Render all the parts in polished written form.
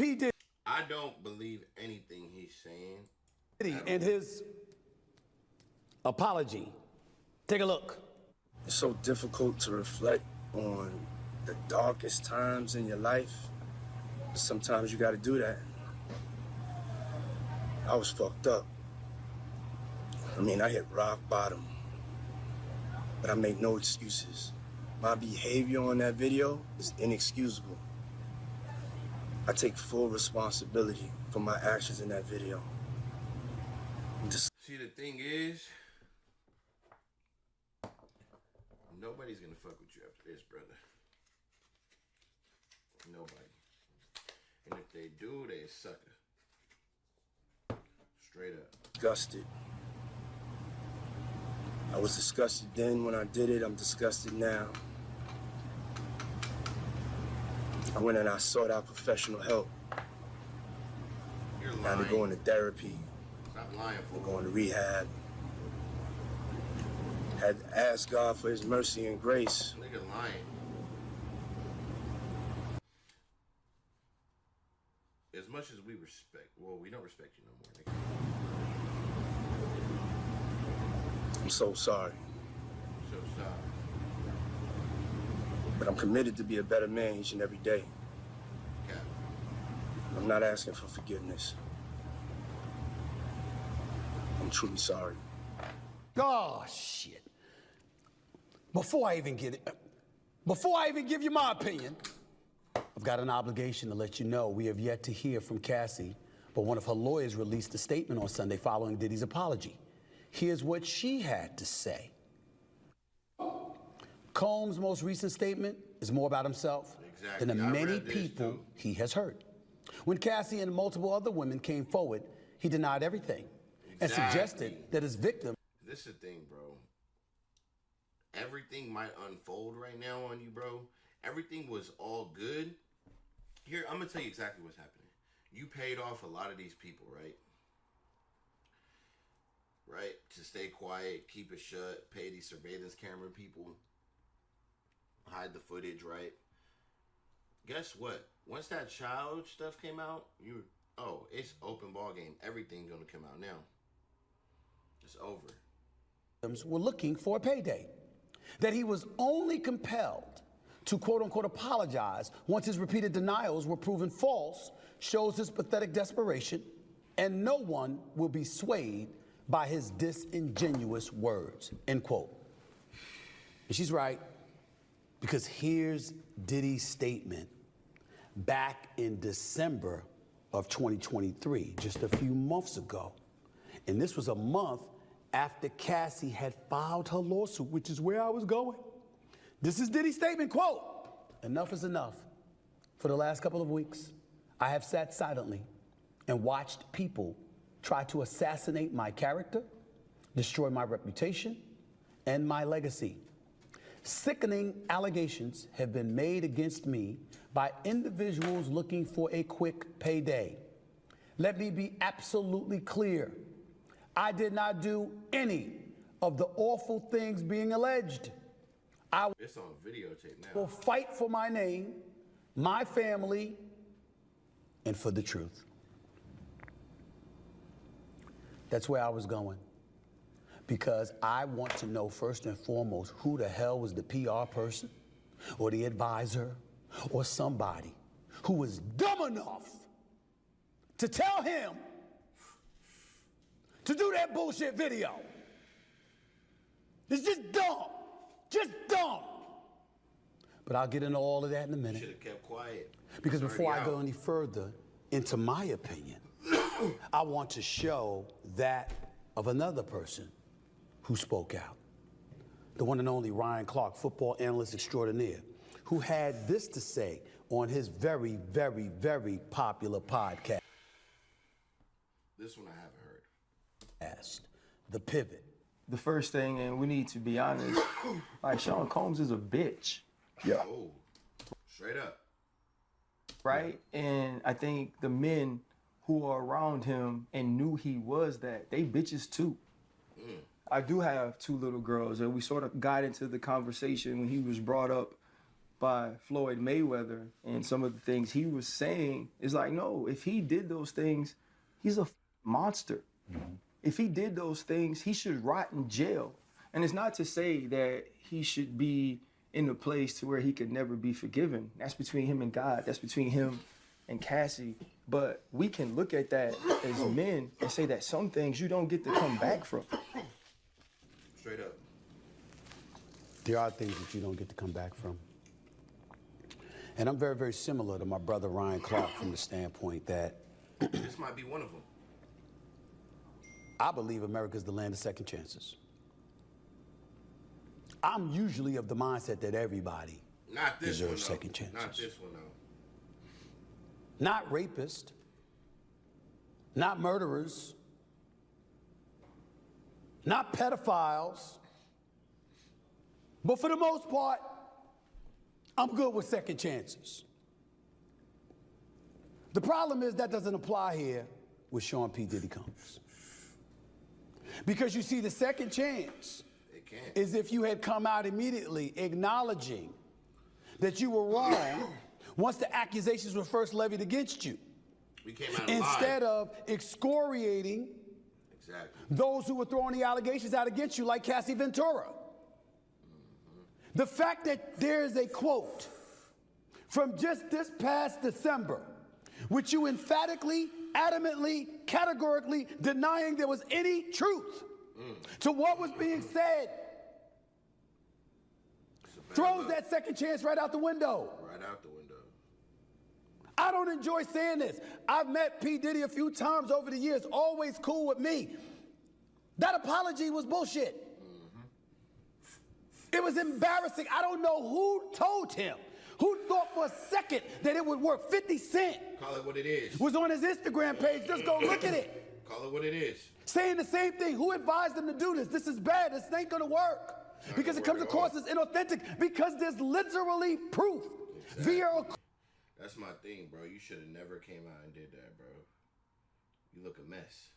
P. Diddy I don't believe anything he's saying. and his apology. Take a look. It's so difficult to reflect on the darkest times in your life. Sometimes you gotta do that. I was fucked up. I mean, I hit rock bottom. But I make no excuses. My behavior on that video is inexcusable. I take full responsibility for my actions in that video. See, the thing is, nobody's gonna fuck with you after this, brother. Nobody. And if they do, they a sucker. Straight up. Disgusted. I was disgusted then when I did it. I'm disgusted now. I went and I sought out professional help. You're lying. Now they're going to therapy. Stop lying, They're fool. going to rehab. Had to ask God for his mercy and grace. Nigga lying. As much as we respect, well, we don't respect you no more, nigga. I'm so sorry. So sorry. But I'm committed to be a better man each and every day. Cap. I'm not asking for forgiveness. I'm truly sorry. Oh, shit. Before I even give you my opinion, I've got an obligation to let you know we have yet to hear from Cassie, but one of her lawyers released a statement on Sunday following Diddy's apology. Here's what she had to say. Combs' most recent statement is more about himself than the many people he has hurt. When Cassie and multiple other women came forward, he denied everything and suggested that his victim... This is the thing, bro. Everything might unfold right now on you, bro. Everything was all good. Here, I'm going to tell you exactly what's happening. You paid off a lot of these people, right? Right? To stay quiet, keep it shut, pay these surveillance camera people, hide the footage, right? Guess what? Once that child stuff came out, it's open ball game. Everything's going to come out now. It's over. ...were looking for a payday. That he was only compelled to quote-unquote apologize once his repeated denials were proven false shows his pathetic desperation, and no one will be swayed by his disingenuous words, end quote. And she's right, because here's Diddy's statement back in December of 2023, just a few months ago. And this was a month after Cassie had filed her lawsuit, which is where I was going. This is Diddy's statement, quote, "Enough is enough. For the last couple of weeks, I have sat silently and watched people try to assassinate my character, destroy my reputation, and my legacy. Sickening allegations have been made against me by individuals looking for a quick payday. Let me be absolutely clear. I did not do any of the awful things being alleged. It's on videotape now. Will fight for my name, my family, and for the truth." That's where I was going. Because I want to know first and foremost who the hell was the PR person or the advisor or somebody who was dumb enough to tell him to do that bullshit video. It's just dumb. Just dumb. But I'll get into all of that in a minute. You should have kept quiet. Because before I go any further into my opinion, I want to show that of another person who spoke out. The one and only Ryan Clark, football analyst extraordinaire, who had this to say on his very, very, very popular podcast. This one I haven't heard. The Pivot. The first thing, and we need to be honest, like Sean Combs is a bitch. Yeah. Oh, straight up. Right? And I think the men who are around him and knew he was that, they bitches too. I do have two little girls, and we sort of got into the conversation when he was brought up by Floyd Mayweather and some of the things he was saying is like, no, if he did those things, he's a monster. If he did those things, he should rot in jail. And it's not to say that he should be in a place to where he could never be forgiven. That's between him and God. That's between him and Cassidy. But we can look at that as men and say that some things you don't get to come back from. Straight up. There are things that you don't get to come back from. And I'm very, very similar to my brother Ryan Clark from the standpoint that This might be one of them. I believe America's the land of second chances. I'm usually of the mindset that everybody Not this deserves one, though. second chances. Not this one, though. Not rapists, not murderers, not pedophiles, but for the most part, I'm good with second chances. The problem is that doesn't apply here with Sean P. Diddy Combs. Because you see, the second chance It can't. is if you had come out immediately acknowledging that you were wrong once the accusations were first levied against you. We came out Instead alive. of excoriating Exactly. those who were throwing the allegations out against you, like Cassidy Ventura. The fact that there is a quote from just this past December, which you emphatically, adamantly, categorically denying there was any truth to what was being said, It's a bad throws look. that second chance right out the window. Right out the window. I don't enjoy saying this. I've met P. Diddy a few times over the years, always cool with me. That apology was bullshit. It was embarrassing. I don't know who told him, who thought for a second that it would work. 50 Cent Call it what it is. was on his Instagram page. Just go look at it. Call it what it is. Saying the same thing. Who advised him to do this? This is bad. This ain't gonna work. Because it gonna comes work at all. across as inauthentic. Because there's literally proof via a That's my thing, bro. You should have never came out and did that, bro. You look a mess.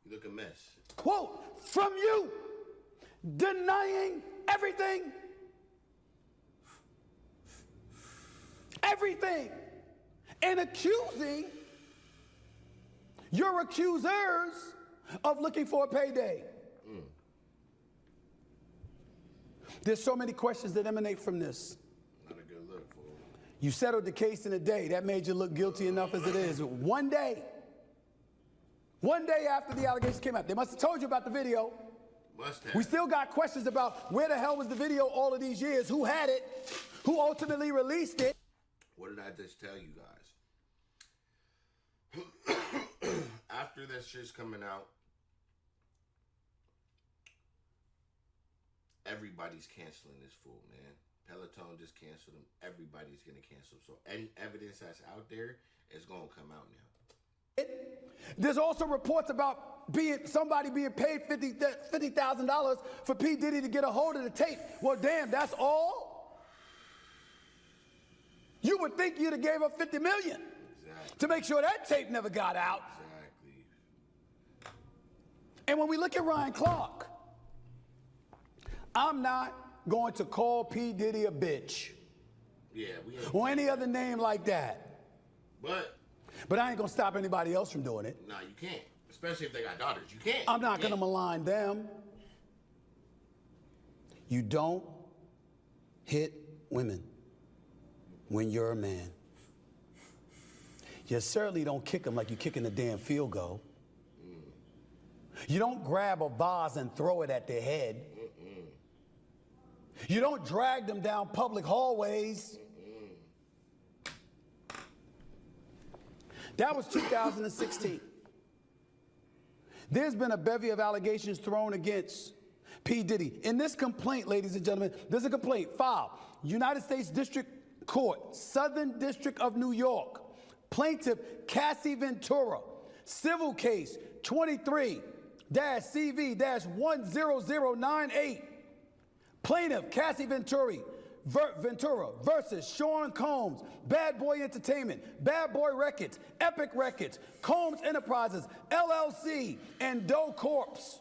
You look a mess. quote from you, denying everything. Everything. And accusing your accusers of looking for a payday. There's so many questions that emanate from this. Not a good look, fool. You settled the case in a day. That made you look guilty enough as it is. One day after the allegations came out, they must have told you about the video. Must have. We still got questions about where the hell was the video all of these years, who had it, who ultimately released it. What did I just tell you guys? After that shit's coming out, everybody's canceling this fool, man. Peloton just canceled him. Everybody's gonna cancel him. So any evidence that's out there is gonna come out now. There's also reports about somebody being paid $50,000 for P. Diddy to get a hold of the tape. Well, damn, that's all? You would think you'd have gave up $50 million Exactly. to make sure that tape never got out. Exactly. And when we look at Ryan Clark, I'm not going to call P. Diddy a bitch Yeah, we ain't. or any other name like that. But I ain't gonna stop anybody else from doing it. nah, you can't. Especially if they got daughters. You can't. I'm not You gonna can't. malign them. You don't hit women when you're a man. You certainly don't kick them like you're kicking a damn field goal. You don't grab a vase and throw it at their head. You don't drag them down public hallways. That was 2016. There's been a bevy of allegations thrown against P. Diddy. In this complaint, ladies and gentlemen, there's a complaint filed. United States District Court, Southern District of New York. Plaintiff Cassidy Ventura. Civil case 23-CV-10098. Plaintiff Cassidy Ventura versus Sean Combs, Bad Boy Entertainment, Bad Boy Records, Epic Records, Combs Enterprises, LLC, and Doe Corps.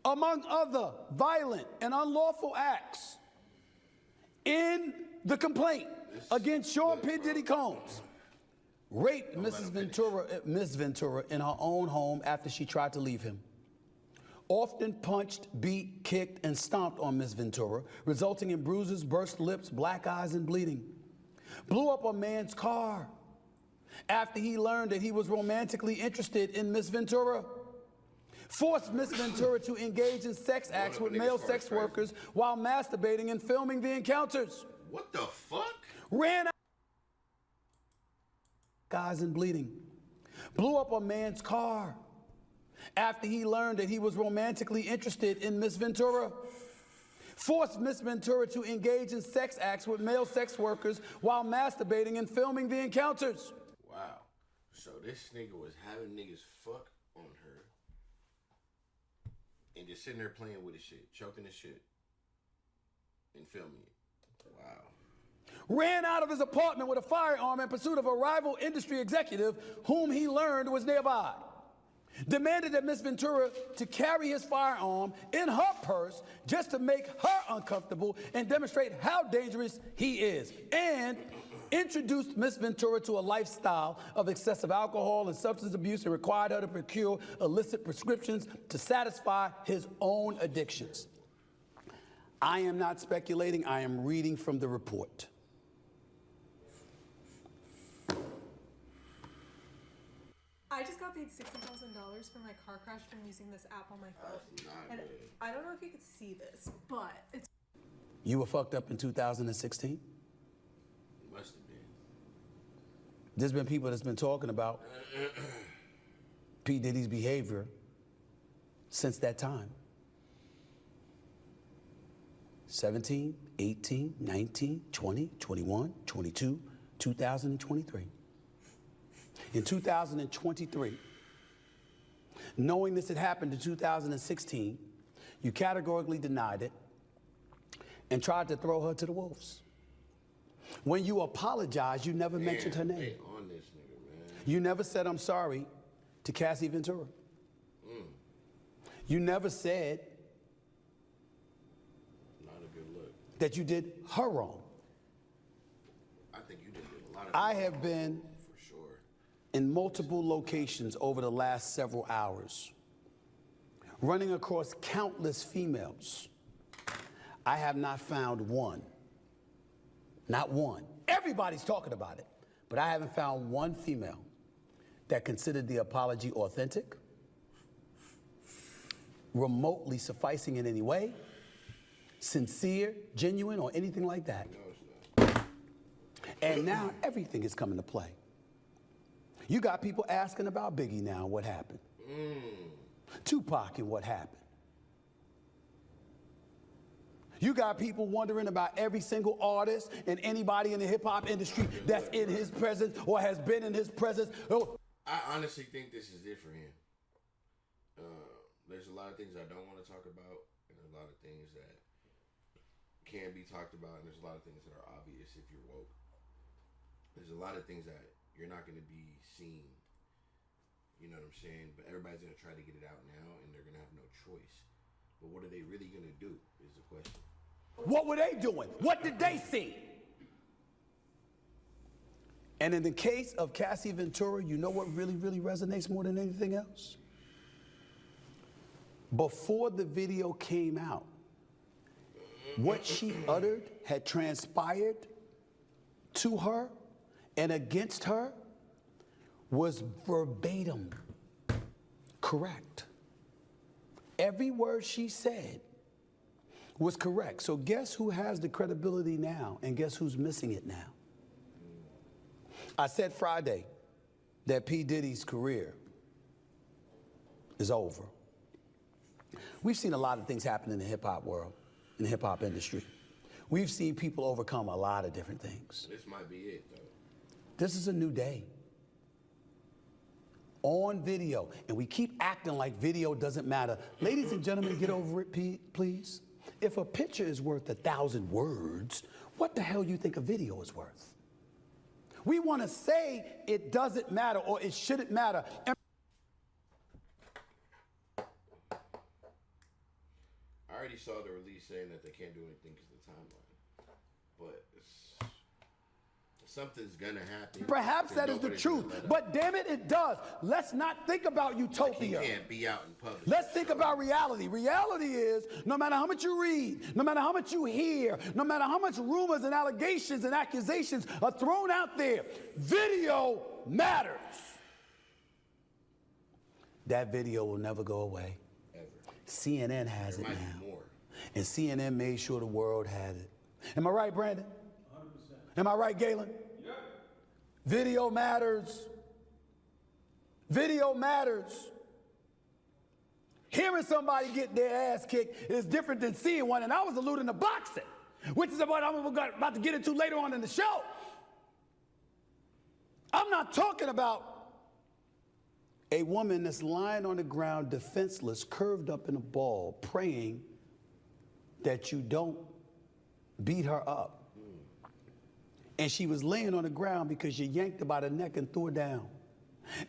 Among other violent and unlawful acts in the complaint against Sean P. Diddy Combs, raped Miss Ventura in her own home after she tried to leave him. Often punched, beat, kicked, and stomped on Miss Ventura, resulting in bruises, burst lips, black eyes, and bleeding. Blew up a man's car after he learned that he was romantically interested in Miss Ventura. Forced Miss Ventura to engage in sex acts with male sex workers while masturbating and filming the encounters. What the fuck? Ran out guys and bleeding. Blew up a man's car after he learned that he was romantically interested in Miss Ventura. Forced Miss Ventura to engage in sex acts with male sex workers while masturbating and filming the encounters. Wow. So this nigga was having niggas fuck on her and just sitting there playing with his shit, choking his shit, and filming it. Wow. Ran out of his apartment with a firearm in pursuit of a rival industry executive whom he learned was nearby. Demanded that Miss Ventura to carry his firearm in her purse just to make her uncomfortable and demonstrate how dangerous he is. And introduced Miss Ventura to a lifestyle of excessive alcohol and substance abuse and required her to procure illicit prescriptions to satisfy his own addictions. I am not speculating, I am reading from the report. I just got paid $60,000 for my car crash from using this app on my phone. And I don't know if you could see this, but it's... You were fucked up in 2016? Must have been. There's been people that's been talking about P. Diddy's behavior since that time. 17, 18, 19, 20, 21, 22, 2023. In 2023, knowing this had happened in 2016, you categorically denied it and tried to throw her to the wolves. When you apologized, you never mentioned her name. They on this nigga, man. You never said, I'm sorry, to Cassidy Ventura. You never said Not a good look. that you did her wrong. I think you did a lot of I have been for sure. in multiple locations over the last several hours, running across countless females. I have not found one, not one. Everybody's talking about it, but I haven't found one female that considered the apology authentic, remotely sufficing in any way, sincere, genuine, or anything like that. And now everything is coming to play. You got people asking about Biggie now, what happened? Tupac and what happened? You got people wondering about every single artist and anybody in the hip-hop industry that's in his presence or has been in his presence. Oh. I honestly think this is it for him. There's a lot of things I don't want to talk about, and there's a lot of things that can be talked about, and there's a lot of things that are obvious if you're woke. There's a lot of things that you're not going to be seen. You know what I'm saying? But everybody's going to try to get it out now, and they're going to have no choice. But what are they really going to do is the question. What were they doing? What did they see? And in the case of Cassidy Ventura, you know what really, really resonates more than anything else? Before the video came out, what she uttered had transpired to her and against her was verbatim correct. Every word she said was correct. So guess who has the credibility now, and guess who's missing it now? I said Friday that P. Diddy's career is over. We've seen a lot of things happen in the hip-hop world, in the hip-hop industry. We've seen people overcome a lot of different things. This might be it, though. This is a new day. On video, and we keep acting like video doesn't matter. Ladies and gentlemen, get over it, please. If a picture is worth 1,000 words, what the hell do you think a video is worth? We want to say it doesn't matter or it shouldn't matter. I already saw the release saying that they can't do anything because of the timeline. but something's gonna happen. Perhaps that is the truth, but damn it, it does. Let's not think about utopia. Like, he can't be out in public. Let's think about reality. Reality is, no matter how much you read, no matter how much you hear, no matter how much rumors and allegations and accusations are thrown out there, video matters. That video will never go away. Ever. CNN has There it might now. be more. And CNN made sure the world had it. Am I right, Brandon? 100%. Am I right, Galen? Yep. Video matters. Video matters. Hearing somebody get their ass kicked is different than seeing one, and I was alluding to boxing, which is what I'm about to get into later on in the show. I'm not talking about a woman that's lying on the ground defenseless, curved up in a ball, praying that you don't beat her up. And she was laying on the ground because you yanked her by the neck and threw her down.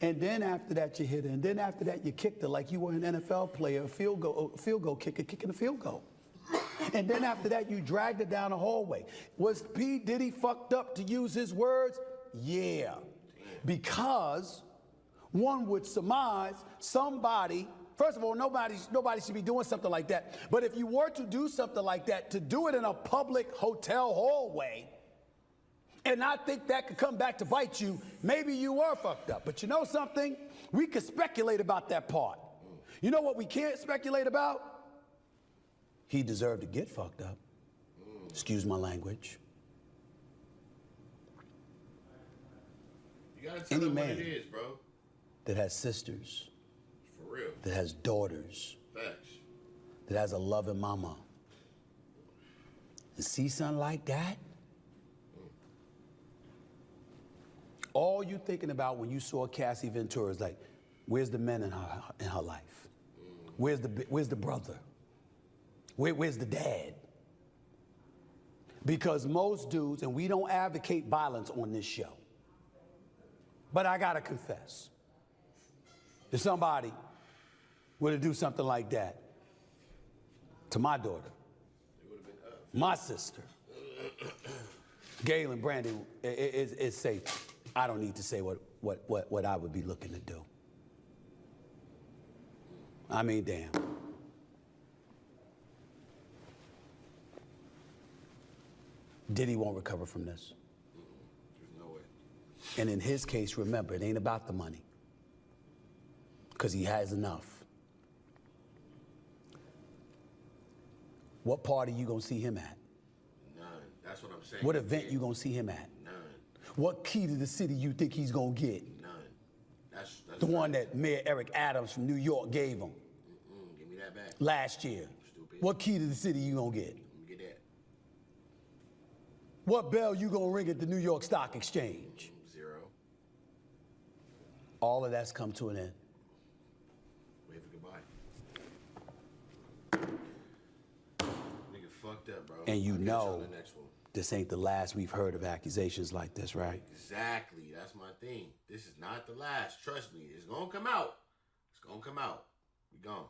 And then after that, you hit her. And then after that, you kicked her like you were an NFL player, a field goal kicker, kicking a field goal. And then after that, you dragged her down the hallway. Was P. Diddy fucked up, to use his words? Yeah. Because one would surmise somebody, first of all, nobody should be doing something like that. But if you were to do something like that, to do it in a public hotel hallway, and I think that could come back to bite you, maybe you were fucked up. But you know something? We could speculate about that part. You know what we can't speculate about? He deserved to get fucked up. Excuse my language. You gotta tell Any them what man it is, bro. that has sisters, For real. that has daughters, Facts. that has a loving mama, and see something like that, all you thinking about when you saw Cassie Ventura is like, where's the men in her life? Where's the brother? Where's the dad? Because most dudes, and we don't advocate violence on this show, but I gotta confess, if somebody were to do something like that to my daughter, my sister, Galen, Brandon, it's safe. I don't need to say what I would be looking to do. I mean, damn. Diddy won't recover from this. There's no way. And in his case, remember, it ain't about the money, because he has enough. What party you gonna see him at? None. That's what I'm saying. What event you gonna see him at? None. What key to the city you think he's gonna get? None. That's The one that Mayor Eric Adams from New York gave him Give me that back. last year. Stupid. What key to the city you gonna get? Let me get that. What bell you gonna ring at the New York Stock Exchange? 0. All of that's come to an end. Wave a goodbye. Nigga fucked up, bro. And you I'll catch know you on the next one. this ain't the last we've heard of accusations like this, right? Exactly. That's my thing. This is not the last. Trust me. It's gonna come out. It's gonna come out. We gone.